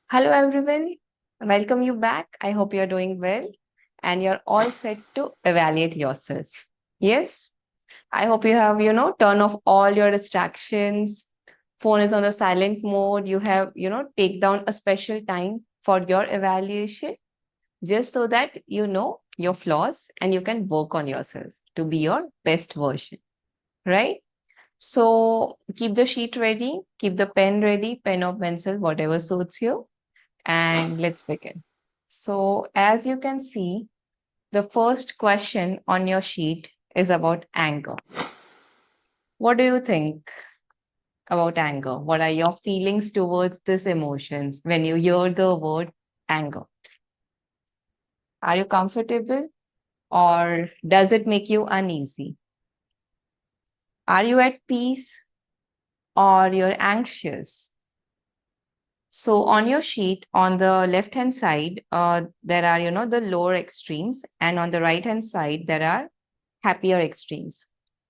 Hello, everyone. Welcome you back. I hope you're doing well and you're all set to evaluate yourself. Yes, I hope you have, turn off all your distractions. Phone is on the silent mode. You have, take down a special time for your evaluation just so that you know your flaws and you can work on yourself to be your best version, right? So keep the sheet ready, keep the pen ready, pen or pencil, whatever suits you, and let's begin. So, as you can see, the first question on your sheet is about anger. What do you think about anger? What are your feelings towards these emotions when you hear the word anger? Are you comfortable or does it make you uneasy? Are you at peace or you're anxious? So on your sheet, on the left-hand side, there are, the lower extremes, and on the right-hand side, there are happier extremes.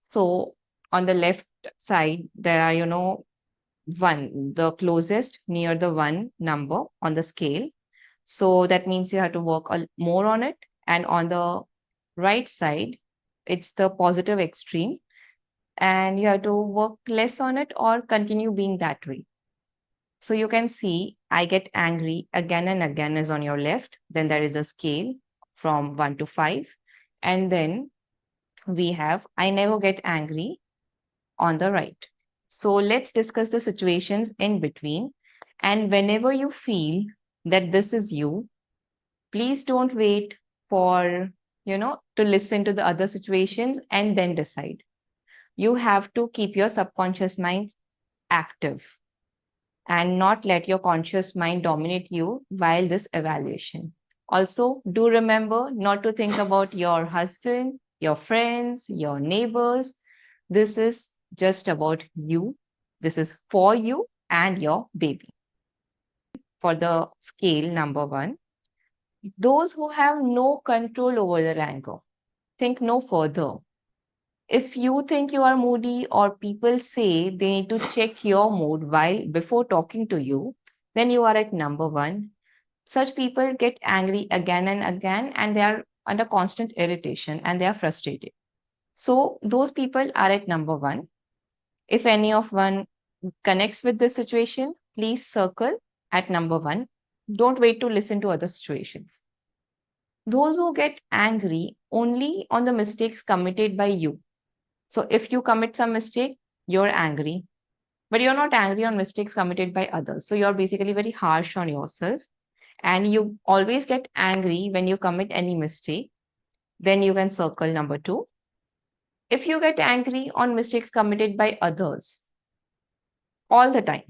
So on the left side, there are, one, the closest near the one number on the scale. So that means you have to work more on it. And on the right side, it's the positive extreme, and you have to work less on it or continue being that way. So you can see I get angry again and again is on your left. Then there is a scale from 1 to 5. And then we have I never get angry on the right. So let's discuss the situations in between. And whenever you feel that this is you, please don't wait for, to listen to the other situations and then decide. You have to keep your subconscious mind active and not let your conscious mind dominate you while this evaluation. Also, do remember not to think about your husband, your friends, your neighbors. This is just about you. This is for you and your baby. For the scale number one, those who have no control over their anger, think no further. If you think you are moody or people say they need to check your mood while before talking to you, then you are at number one. Such people get angry again and again and they are under constant irritation and they are frustrated. So those people are at number one. If any of one connects with this situation, please circle at number one. Don't wait to listen to other situations. Those who get angry only on the mistakes committed by you. So if you commit some mistake, you're angry, but you're not angry on mistakes committed by others. So you're basically very harsh on yourself and you always get angry when you commit any mistake. Then you can circle number two. If you get angry on mistakes committed by others all the time,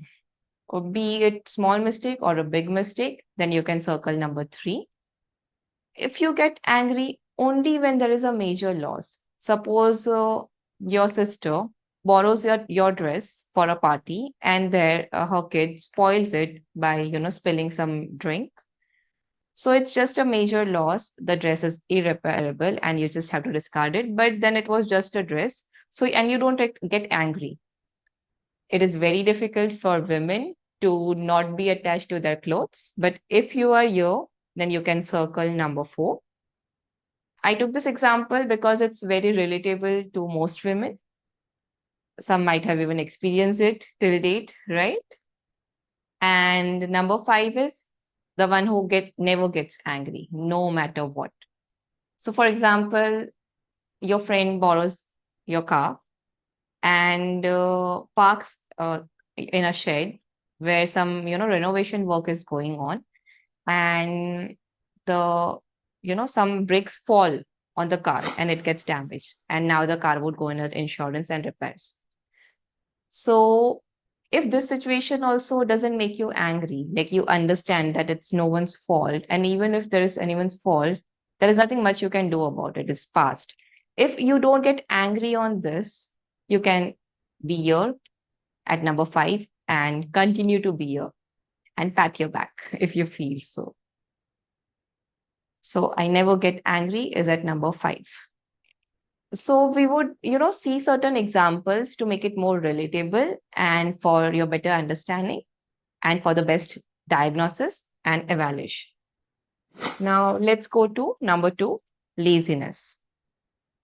or be it small mistake or a big mistake, then you can circle number three. If you get angry only when there is a major loss, suppose your sister borrows your dress for a party and there her kid spoils it by spilling some drink. So it's just a major loss. The dress is irreparable and you just have to discard it. But then it was just a dress. So, and you don't get angry. It is very difficult for women to not be attached to their clothes. But if you are here, then you can circle number four. I took this example because it's very relatable to most women. Some might have even experienced it till date, right? And number five is the one who never gets angry, no matter what. So, for example, your friend borrows your car and parks in a shed where some renovation work is going on, and the some bricks fall on the car and it gets damaged, and now the car would go in insurance and repairs. So if this situation also doesn't make you angry, like you understand that it's no one's fault, and even if there is anyone's fault, there is nothing much you can do about it. It's past. If you don't get angry on this, you can be here at number five and continue to be here and pat your back if you feel so. So I never get angry is at number five. So we would, see certain examples to make it more relatable and for your better understanding and for the best diagnosis, and evaluation. Now, let's go to number 2, laziness.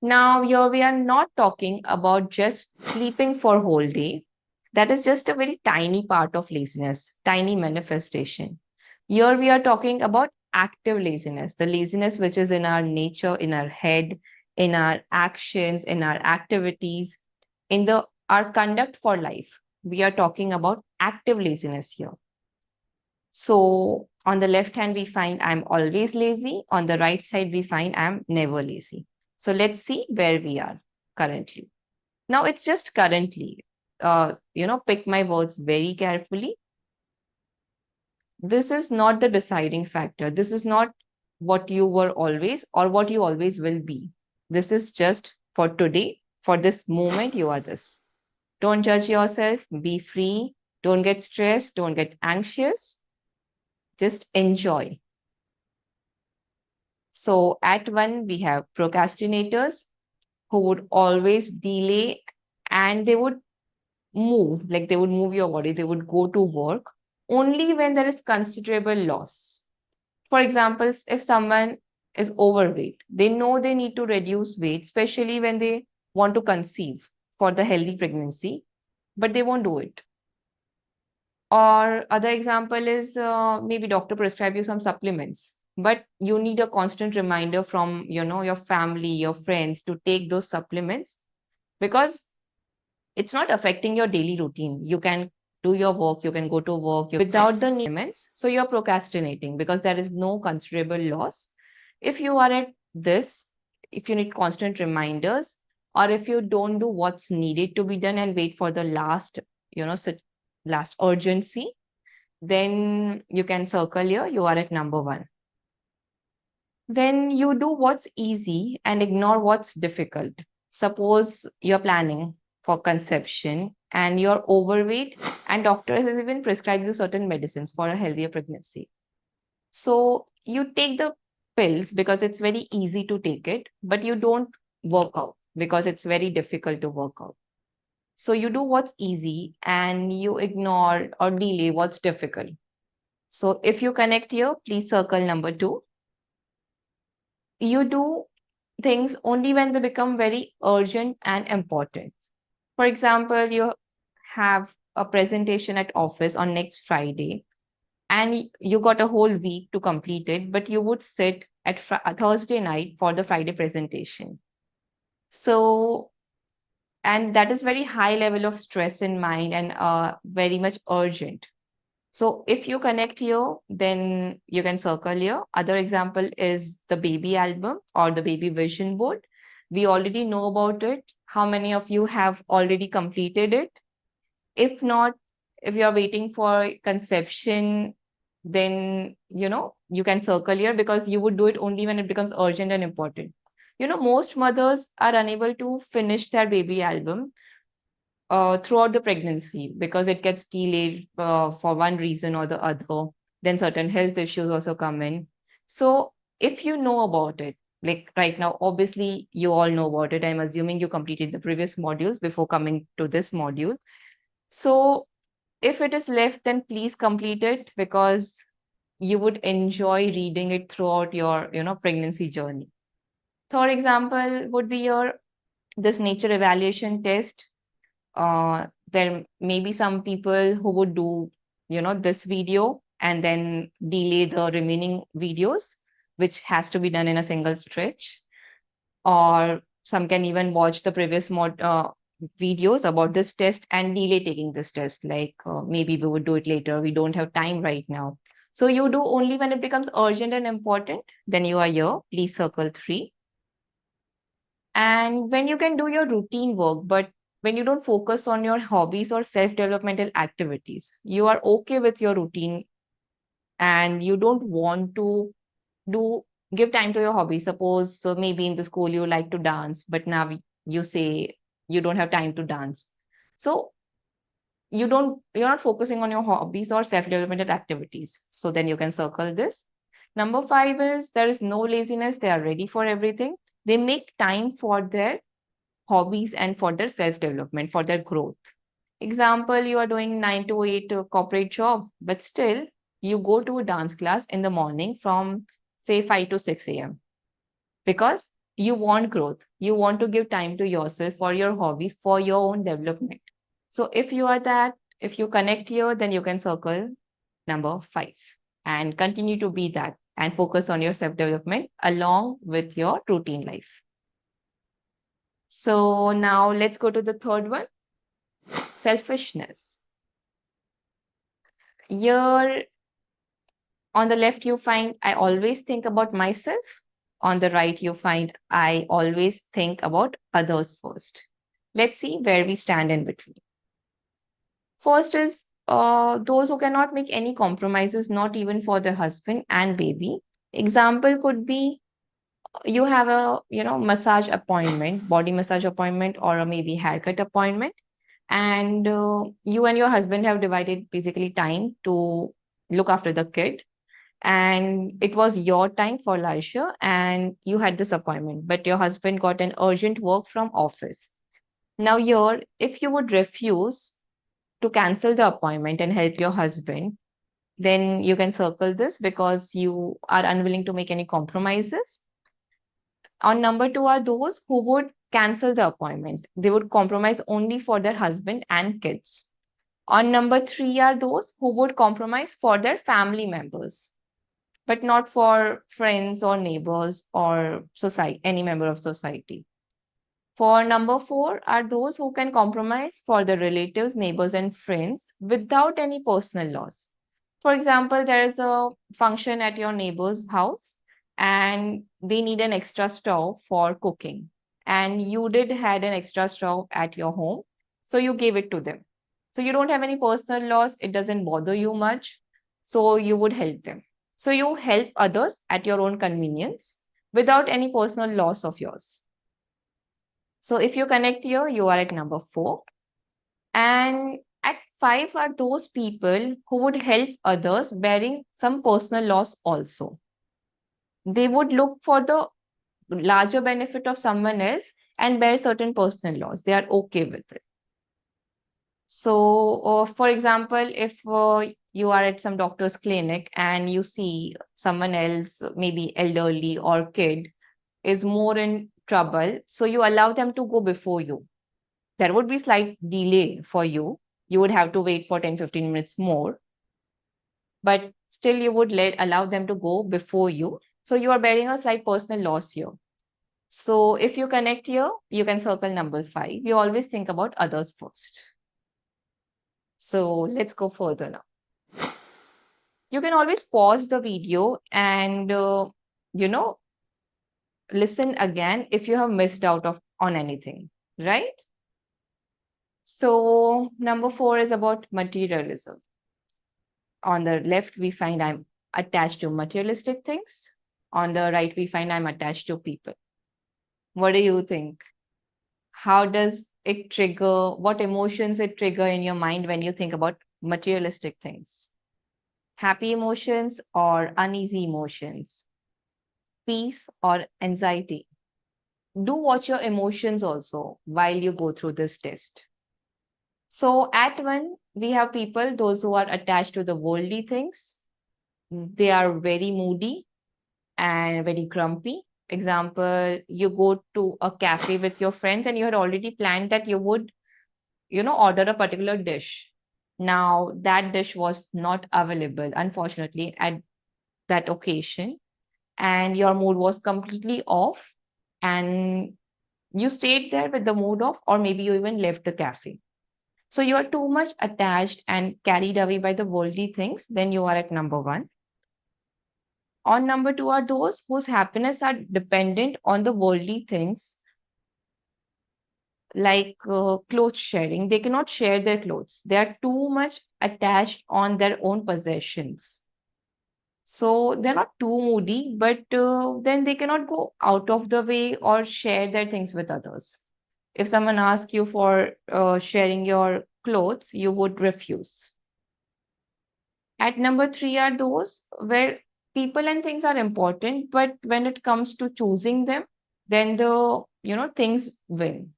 Now, here we are not talking about just sleeping for whole day. That is just a very tiny part of laziness, tiny manifestation. Here we are talking about active laziness, the laziness which is in our nature, in our head, in our actions, in our activities, in the our conduct for life. We are talking about active laziness here. So on the left hand, we find I'm always lazy. On the right side, we find I'm never lazy. So let's see where we are currently. Now it's just currently. Pick my words very carefully. This is not the deciding factor. This is not what you were always or what you always will be. This is just for today, for this moment, you are this. Don't judge yourself. Be free. Don't get stressed. Don't get anxious. Just enjoy. So at one, we have procrastinators who would always delay, and they would move, like they would move your body, they would go to work only when there is considerable loss. For example, if someone is overweight, they know they need to reduce weight, especially when they want to conceive for the healthy pregnancy, but they won't do it. Or other example is maybe doctor prescribe you some supplements, but you need a constant reminder from your family, your friends to take those supplements because it's not affecting your daily routine. You can do your work, you can go to work without the supplements. So you're procrastinating because there is no considerable loss. If you are at this, if you need constant reminders, or if you don't do what's needed to be done and wait for the last urgency, then you can circle here, you are at number 1. Then you do what's easy and ignore what's difficult. Suppose you're planning for conception and you're overweight, and doctor has even prescribed you certain medicines for a healthier pregnancy. So you take the pills because it's very easy to take it, but you don't work out because it's very difficult to work out. So you do what's easy and you ignore or delay what's difficult. So if you connect here, please circle number 2. You do things only when they become very urgent and important. For example, you have a presentation at office on next Friday and you got a whole week to complete it, but you would sit at Thursday night for the Friday presentation. So, and that is very high level of stress in mind and very much urgent. So if you connect here, then you can circle here. Other example is the baby album or the baby vision board. We already know about it. How many of you have already completed it? If not, if you are waiting for conception, then you can circle here because you would do it only when it becomes urgent and important. Most mothers are unable to finish their baby album throughout the pregnancy because it gets delayed for one reason or the other. Then certain health issues also come in. So if you know about it, like right now, obviously you all know about it. I'm assuming you completed the previous modules before coming to this module. So if it is left, then please complete it because you would enjoy reading it throughout your pregnancy journey. Third example would be your this nature evaluation test. There may be some people who would do this video and then delay the remaining videos, which has to be done in a single stretch. Or some can even watch the previous videos about this test and delay taking this test, like maybe we would do it later, we don't have time right now. So you do only when it becomes urgent and important, then you are here. Please circle 3. And when you can do your routine work, but when you don't focus on your hobbies or self-developmental activities, you are okay with your routine and you don't want to give time to your hobby. Suppose so maybe in the school you like to dance, but now you say you don't have time to dance. So you're not focusing on your hobbies or self-developmental activities. So then you can circle this. Number 5 is there is no laziness. They are ready for everything. They make time for their hobbies and for their self-development, for their growth. Example, you are doing 9 to 8 corporate job, but still you go to a dance class in the morning from say 5 to 6 a.m. because you want growth. You want to give time to yourself for your hobbies, for your own development. So if you are that, if you connect here, then you can circle number 5 and continue to be that and focus on your self development along with your routine life. So now let's go to the third one, selfishness. Here on the left, you find I always think about myself. On the right, you find I always think about others first. Let's see where we stand in between. First is those who cannot make any compromises, not even for their husband and baby. Example could be you have a massage appointment, body massage appointment, or a maybe haircut appointment, and you and your husband have divided basically time to look after the kid, and it was your time for leisure and you had this appointment, but your husband got an urgent work from office. Now here, if you would refuse to cancel the appointment and help your husband, then you can circle this because you are unwilling to make any compromises. On number 2 are those who would cancel the appointment. They would compromise only for their husband and kids. On number 3 are those who would compromise for their family members, but not for friends or neighbors or society, any member of society. For number 4 are those who can compromise for the relatives, neighbors, and friends without any personal loss. For example, there is a function at your neighbor's house and they need an extra stove for cooking. And you did had an extra stove at your home, so you gave it to them. So you don't have any personal loss, it doesn't bother you much, so you would help them. So you help others at your own convenience without any personal loss of yours. So if you connect here, you are at number 4. And at 5 are those people who would help others bearing some personal loss also. They would look for the larger benefit of someone else and bear certain personal loss. They are okay with it. So, for example, if you are at some doctor's clinic and you see someone else, maybe elderly or kid, is more in trouble, so you allow them to go before you. There would be slight delay for you. You would have to wait for 10-15 minutes more, but still you would allow them to go before you. So you are bearing a slight personal loss here. So if you connect here, you can circle number 5. You always think about others first. So let's go further now. You can always pause the video and, listen again if you have missed out on anything, right? So number 4 is about materialism. On the left, we find I'm attached to materialistic things. On the right, we find I'm attached to people. What do you think? How does it trigger, what emotions it trigger in your mind when you think about materialistic things? Happy emotions or uneasy emotions? Peace or anxiety? Do watch your emotions also while you go through this test. So at 1, we have people, those who are attached to the worldly things. They are very moody and very grumpy. Example, you go to a cafe with your friends and you had already planned that you would, order a particular dish. Now that dish was not available, unfortunately, at that occasion, and your mood was completely off, and you stayed there with the mood off, or maybe you even left the cafe. So you are too much attached and carried away by the worldly things, then you are at number 1. On number 2 are those whose happiness are dependent on the worldly things, like clothes sharing. They cannot share their clothes. They are too much attached on their own possessions. So they're not too moody, but then they cannot go out of the way or share their things with others. If someone asks you for sharing your clothes, you would refuse. At number 3 are those where people and things are important, but when it comes to choosing them, then the things win.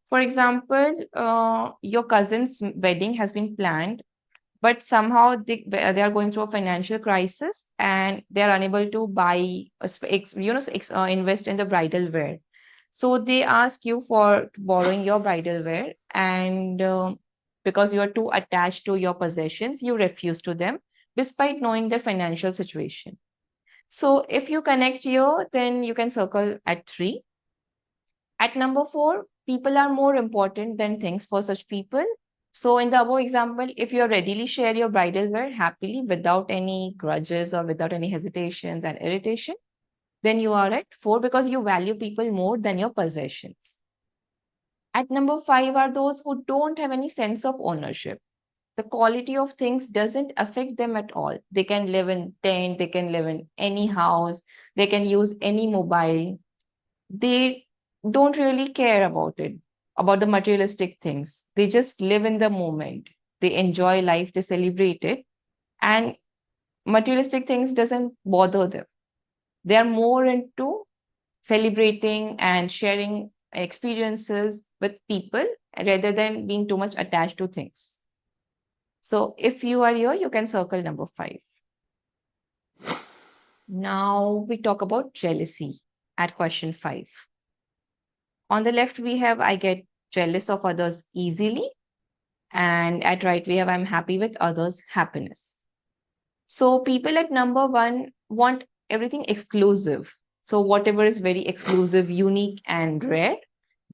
For example, your cousin's wedding has been planned but somehow they are going through a financial crisis and they are unable to buy, invest in the bridal wear. So they ask you for borrowing your bridal wear, and because you are too attached to your possessions, you refuse to them despite knowing their financial situation. So if you connect here, then you can circle at 3. At number 4, people are more important than things for such people. So in the above example, if you readily share your bridal wear happily without any grudges or without any hesitations and irritation, then you are at 4 because you value people more than your possessions. At number 5 are those who don't have any sense of ownership. The quality of things doesn't affect them at all. They can live in tent, they can live in any house, they can use any mobile. They don't really care about it, about the materialistic things. They just live in the moment. They enjoy life, they celebrate it, and materialistic things doesn't bother them. They are more into celebrating and sharing experiences with people rather than being too much attached to things. So if you are here, you can circle number 5. Now we talk about jealousy at question 5. On the left, we have I get jealous of others easily. And at right, we have I'm happy with others' happiness. So people at number 1 want everything exclusive. So whatever is very exclusive, unique, and rare,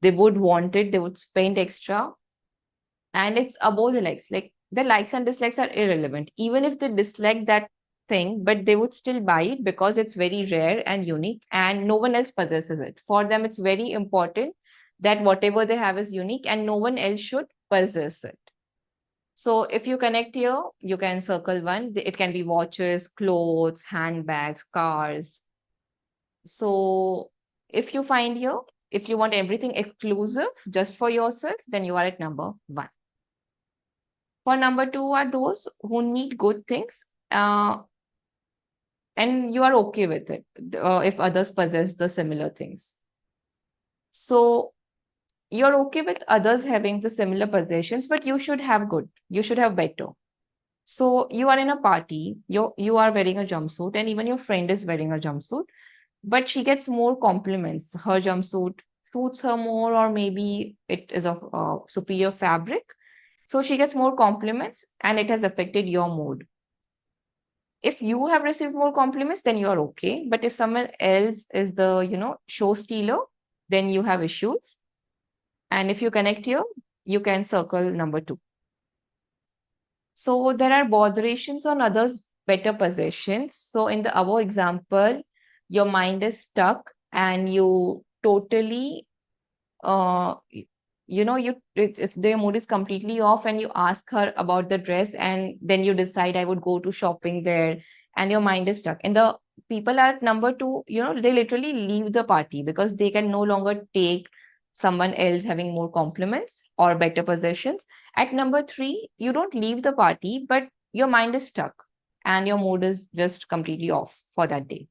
they would want it, they would spend extra. And it's above the likes. Like the likes and dislikes are irrelevant. Even if they dislike that thing, but they would still buy it because it's very rare and unique and no one else possesses it. For them, it's very important that whatever they have is unique and no one else should possess it. So if you connect here, you can circle 1. It can be watches, clothes, handbags, cars. So if you find here, if you want everything exclusive just for yourself, then you are at number 1. For number 2 are those who need good things, and you are okay with it if others possess the similar things. So you're okay with others having the similar possessions, but you should have good. You should have better. So you are in a party, you are wearing a jumpsuit, and even your friend is wearing a jumpsuit, but she gets more compliments. Her jumpsuit suits her more, or maybe it is of superior fabric. So she gets more compliments, and it has affected your mood. If you have received more compliments, then you are okay. But if someone else is the, show stealer, then you have issues. And if you connect here, you can circle number 2. So there are botherations on others' better possessions. So in the above example, your mind is stuck and you totally, uh, their mood is completely off, and you ask her about the dress, and then you decide I would go to shopping there, and your mind is stuck. And the people are at number 2, they literally leave the party because they can no longer take someone else having more compliments or better possessions. At number 3, you don't leave the party, but your mind is stuck and your mood is just completely off for that day.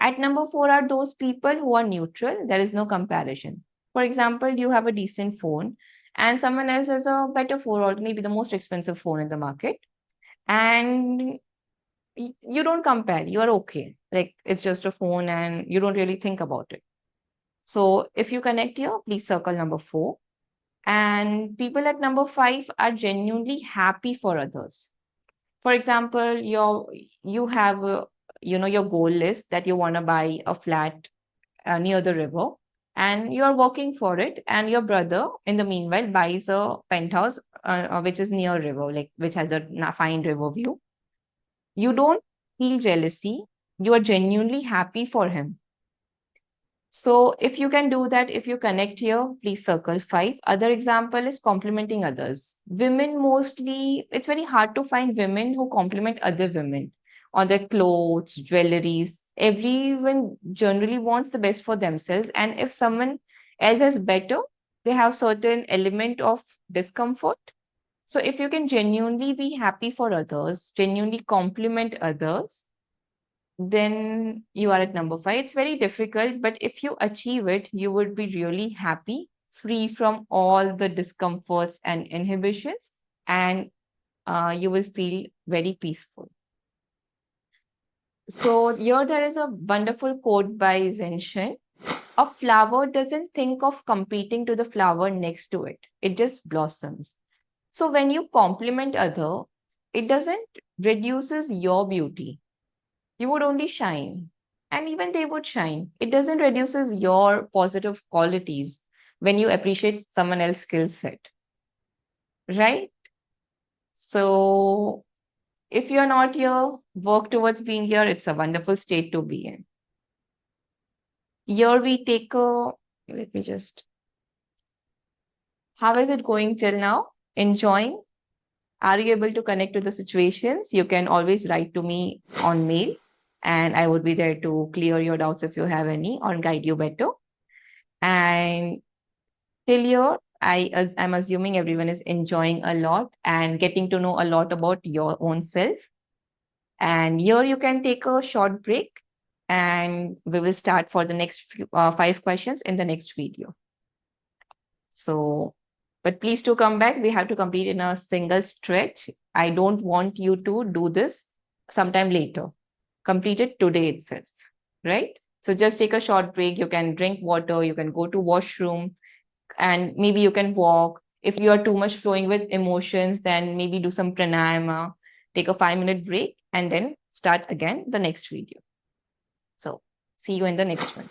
At number 4 are those people who are neutral. There is no comparison. For example, you have a decent phone and someone else has a better phone, or maybe the most expensive phone in the market. And you don't compare. You are okay. Like it's just a phone and you don't really think about it. So if you connect here, please circle number 4. And people at number 5 are genuinely happy for others. For example, you have your goal list that you want to buy a flat near the river, and you are working for it, and your brother in the meanwhile buys a penthouse which is near river, like which has a fine river view. You don't feel jealousy, you are genuinely happy for him. So if you can do that, if you connect here, please circle 5. Other example is complimenting others. Women mostly, it's very hard to find women who compliment other women on their clothes, jewelries. Everyone generally wants the best for themselves. And if someone else has better, they have certain element of discomfort. So if you can genuinely be happy for others, genuinely compliment others, then you are at number 5. It's very difficult, but if you achieve it, you would be really happy, free from all the discomforts and inhibitions, and you will feel very peaceful. So here there is a wonderful quote by Zenshin. A flower doesn't think of competing to the flower next to it. It just blossoms. So when you compliment other, it doesn't reduces your beauty. You would only shine. And even they would shine. It doesn't reduces your positive qualities when you appreciate someone else's skill set. Right? So if you're not here, work towards being here. It's a wonderful state to be in. Here we take a, let me just, how is it going till now? Enjoying? Are you able to connect to the situations? You can always write to me on mail, and I would be there to clear your doubts if you have any or guide you better. And till here, I'm assuming everyone is enjoying a lot and getting to know a lot about your own self. And here you can take a short break, and we will start for the next 5 questions in the next video. So, but please do come back. We have to complete in a single stretch. I don't want you to do this sometime later. Complete it today itself, right? So just take a short break. You can drink water, you can go to washroom, and maybe you can walk. If you are too much flowing with emotions, then maybe do some pranayama, take a 5-minute break, and then start again the next video. So see you in the next one.